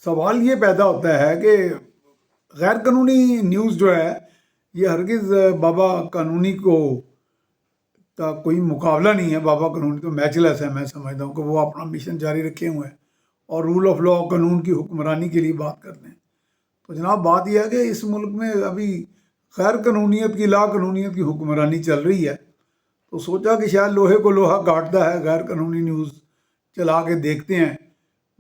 سوال یہ پیدا ہوتا ہے کہ غیر قانونی نیوز جو ہے یہ ہرگز بابا قانونی کو کا کوئی مقابلہ نہیں ہے. بابا قانونی تو میچ لیس ہے. میں سمجھتا ہوں کہ وہ اپنا مشن جاری رکھے ہوئے ہیں اور رول آف لا قانون کی حکمرانی کے لیے بات کرتے ہیں. تو جناب بات یہ ہے کہ اس ملک میں ابھی غیر قانونیت کی لا قانونیت کی حکمرانی چل رہی ہے. تو سوچا کہ شاید لوہے کو لوہا کاٹتا ہے، غیر قانونی نیوز چلا کے دیکھتے ہیں.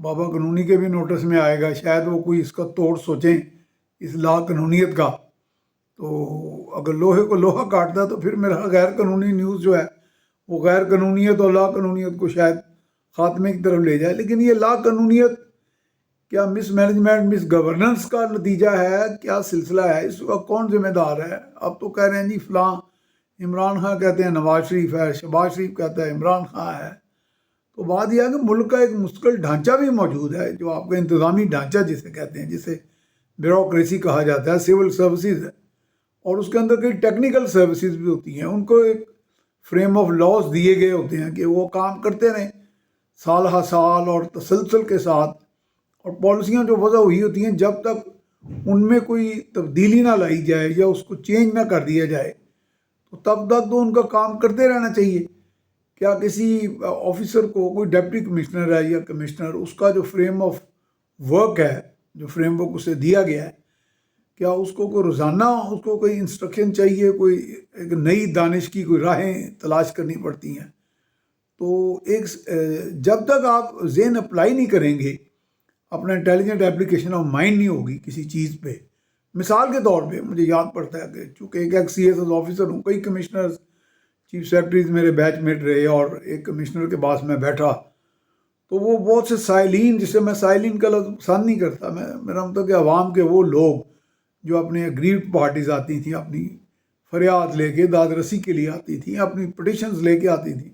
بابا قانونی کے بھی نوٹس میں آئے گا، شاید وہ کوئی اس کا توڑ سوچیں اس لا قانونیت کا. تو اگر لوہے کو لوہا کاٹتا ہے تو پھر میرا غیر قانونی نیوز جو ہے وہ غیر قانونیت اور لا قانونیت کو شاید خاتمے کی طرف لے جائے. لیکن یہ لا قانونیت کیا مس مینجمنٹ، مس گورننس کا نتیجہ ہے؟ کیا سلسلہ ہے؟ اس کا کون ذمہ دار ہے؟ اب تو کہہ رہے ہیں جی فلاں عمران خان کہتے ہیں نواز شریف ہے، شہباز شریف کہتا ہے عمران خان ہے. تو بات یہ ہے کہ ملک کا ایک مستقل ڈھانچہ بھی موجود ہے، جو آپ کا انتظامی ڈھانچہ جسے کہتے ہیں، جسے بیوروکریسی کہا جاتا ہے، سول سروسز ہے، اور اس کے اندر کئی ٹیکنیکل سروسز بھی ہوتی ہیں. ان کو ایک فریم آف لاز دیے گئے ہوتے ہیں کہ وہ کام کرتے رہیں سال ہا سال اور تسلسل کے ساتھ، اور پالیسیاں جو وضع ہوئی ہوتی ہیں جب تک ان میں کوئی تبدیلی نہ لائی جائے یا اس کو چینج نہ کر دیا جائے تو تب تک تو ان کا کام کرتے رہنا چاہیے. کیا کسی آفیسر کو، کوئی ڈپٹی کمشنر ہے یا کمشنر، اس کا جو فریم آف ورک ہے، جو فریم ورک اسے دیا گیا ہے، کیا اس کو کوئی روزانہ اس کو کوئی انسٹرکشن چاہیے، کوئی ایک نئی دانش کی کوئی راہیں تلاش کرنی پڑتی ہیں؟ تو ایک جب تک آپ ذہن اپلائی نہیں کریں گے، اپنا انٹیلیجنٹ اپلیکیشن آف مائنڈ نہیں ہوگی کسی چیز پہ. مثال کے طور پہ مجھے یاد پڑتا ہے کہ چونکہ ایک سی ایس ایس آفیسر ہوں، کئی کمشنرز، چیف سیکرٹریز میرے بیچ میٹ رہے، اور ایک کمشنر کے پاس میں بیٹھا تو وہ بہت سے سائلین، جسے میں سائلین کا لفظ پسند نہیں کرتا، میرا مطلب کہ عوام کے وہ لوگ جو اپنے اگریوڈ پارٹیز آتی تھیں، اپنی فریاد لے کے داد رسی کے لیے آتی تھیں، اپنی پٹیشنز لے کے آتی تھیں،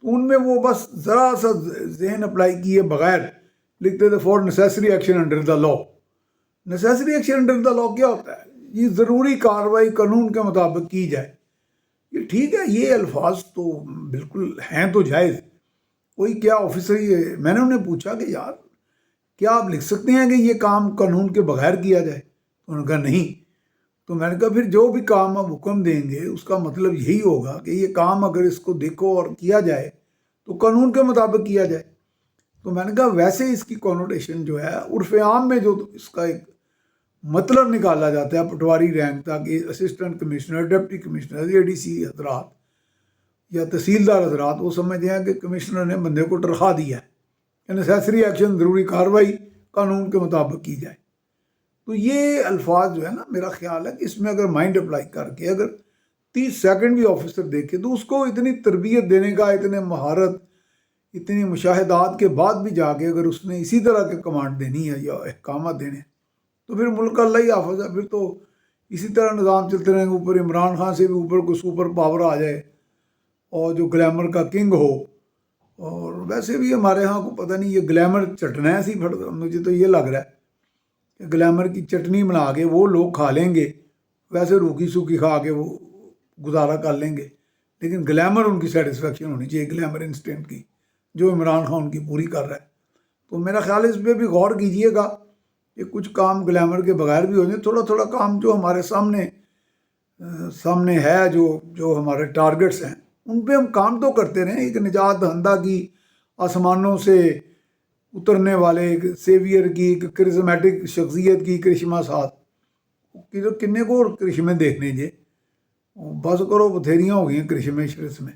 تو ان میں وہ بس ذرا سا ذہن اپلائی کیے بغیر لکھتے تھے for necessary action under the law. Necessary action under the law کیا ہوتا ہے؟ یہ ضروری کارروائی قانون کے مطابق کی جائے. یہ ٹھیک ہے، یہ الفاظ تو بالکل ہیں تو جائز. کوئی کیا آفیسر، یہ میں نے انہیں پوچھا کہ یار کیا آپ لکھ سکتے ہیں کہ یہ کام قانون کے بغیر کیا جائے؟ انہوں نے کہا نہیں. تو میں نے کہا پھر جو بھی کام آپ حکم دیں گے اس کا مطلب یہی ہوگا کہ یہ کام اگر اس کو دیکھو اور کیا جائے تو قانون کے مطابق کیا جائے. تو میں نے کہا ویسے اس کی کونوٹیشن جو ہے عرف عام میں جو اس کا ایک مطلب نکالا جاتا ہے پٹواری رینک تک، اسسٹنٹ کمشنر، ڈپٹی کمشنر، اے ڈی سی حضرات یا تحصیلدار حضرات، وہ سمجھتے ہیں کہ کمشنر نے بندے کو تنخواہ دیا ہے کہ نیسیسری ایکشن، ضروری کارروائی قانون کے مطابق کی جائے. تو یہ الفاظ جو ہے نا، میرا خیال ہے کہ اس میں اگر مائنڈ اپلائی کر کے اگر 30 سیکنڈ بھی آفیسر دیکھے تو اس کو اتنی تربیت دینے کا، اتنے مہارت، اتنی مشاہدات کے بعد بھی جا کے اگر اس نے اسی طرح کے کمانڈ دینی ہے یا احکامات دینے ہیں تو پھر ملک کا اللہ ہی حافظ ہے. پھر تو اسی طرح نظام چلتے رہیں گے، اوپر عمران خان سے بھی اوپر کوئی سپر پاور آ جائے اور جو گلیمر کا کنگ ہو. اور ویسے بھی ہمارے ہاں کو پتہ نہیں یہ گلیمر چٹنا ہے سی پھٹ، مجھے تو یہ لگ رہا ہے کہ گلیمر کی چٹنی بنا کے وہ لوگ کھا لیں گے، ویسے روکی سوکھی کھا کے وہ گزارا کر لیں گے، لیکن گلیمر ان کی سیٹسفیکشن ہونی چاہیے، گلیمر انسٹنٹ کی جو عمران خان ان کی پوری کر رہا ہے. تو میرا خیال ہے اس پہ بھی غور کیجئے گا کہ کچھ کام گلیمر کے بغیر بھی ہو جائیں. تھوڑا تھوڑا کام جو ہمارے سامنے ہے، جو ہمارے ٹارگٹس ہیں، ان پہ ہم کام تو کرتے رہیں. ایک نجات دہندہ کی آسمانوں سے اترنے والے ایک سیویئر کی، ایک کرزمیٹک شخصیت کی کرشمہ ساتھ کنے کو کرشمے دیکھنے جے، بس کرو بتھیریاں ہو گئی ہیں کرشمے شرس میں.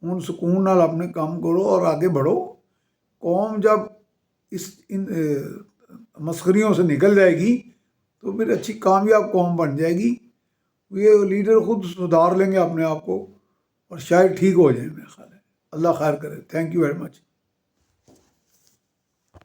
ان سکون نال اپنے کام کرو اور آگے بڑھو. قوم جب اس مسخریوں سے نکل جائے گی تو پھر اچھی کامیاب قوم بن جائے گی. یہ لیڈر خود سدھار لیں گے اپنے آپ کو اور شاید ٹھیک ہو جائیں. میرے خیال ہے اللہ خیر کرے. Thank you very much.